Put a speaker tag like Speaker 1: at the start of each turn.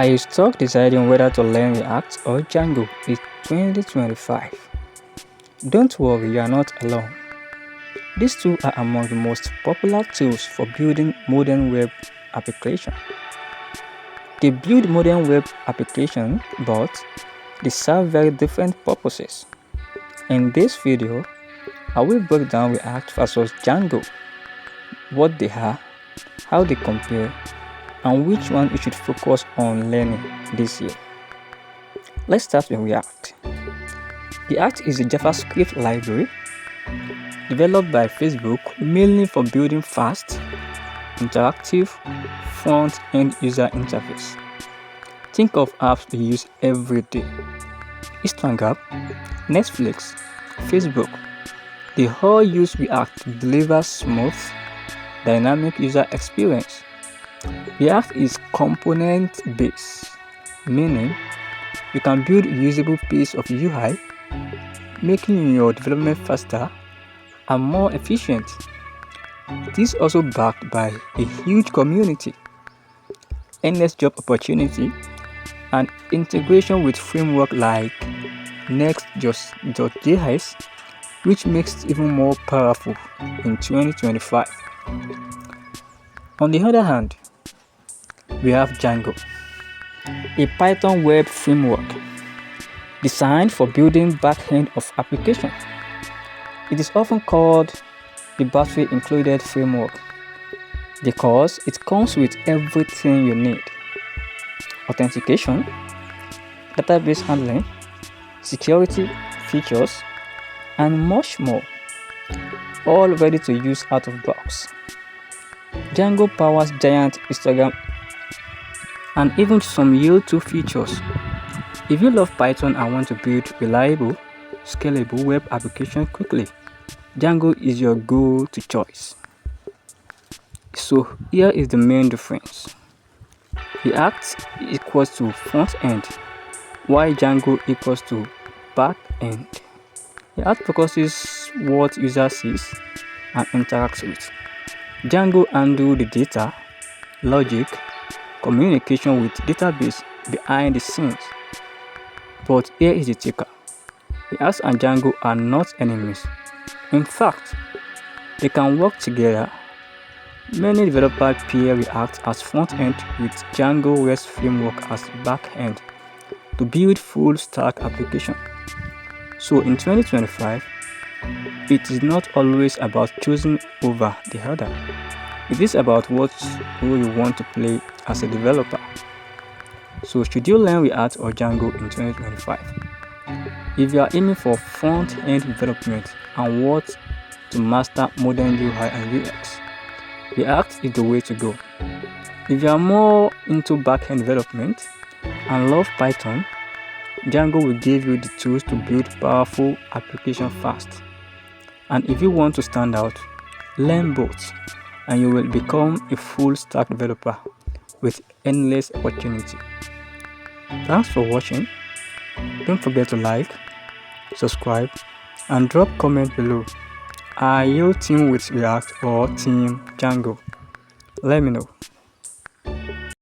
Speaker 1: I stuck deciding whether to learn React or Django in 2025. Don't worry, you are not alone. These two are among the most popular tools for building modern web applications. They build modern web applications, but they serve very different purposes. In this video, I will break down React versus Django, what they are, how they compare, and which one you should focus on learning this year. Let's start with React. React is a JavaScript library developed by Facebook mainly for building fast, interactive, front-end user interface. Think of apps we use every day. Instagram, Netflix, Facebook. They all use React to deliver smooth, dynamic user experience. React is component-based, meaning you can build a usable piece of UI, making your development faster and more efficient. This is also backed by a huge community, endless job opportunity, and integration with frameworks like Next.js, which makes it even more powerful in 2025. On the other hand, we have Django, a Python web framework designed for building backend of applications. It is often called the battery-included framework because it comes with everything you need: authentication, database handling, security features, and much more, all ready to use out of box. Django powers giant Instagram and even some YouTube features. If you love Python and want to build reliable, scalable web applications quickly, Django is your go-to choice. So here is the main difference. React equals to front end, while Django equals to back end. React focuses what user sees and interacts with. Django handles the data, logic, communication with database behind the scenes. But here is the kicker. React and Django are not enemies. In fact, they can work together. Many developers pair React as front-end with Django REST framework as back-end to build full-stack applications. So in 2025, it is not always about choosing over the other. It is about what role you want to play as a developer. So should you learn React or Django in 2025? If you are aiming for front-end development and want to master modern UI and UX, React is the way to go. If you are more into back-end development and love Python, Django will give you the tools to build powerful applications fast. And if you want to stand out, learn both, and you will become a full-stack developer with endless opportunity. Thanks for watching. Don't forget to like, subscribe, and drop comment below. Are you team with React or team Django? Let me know.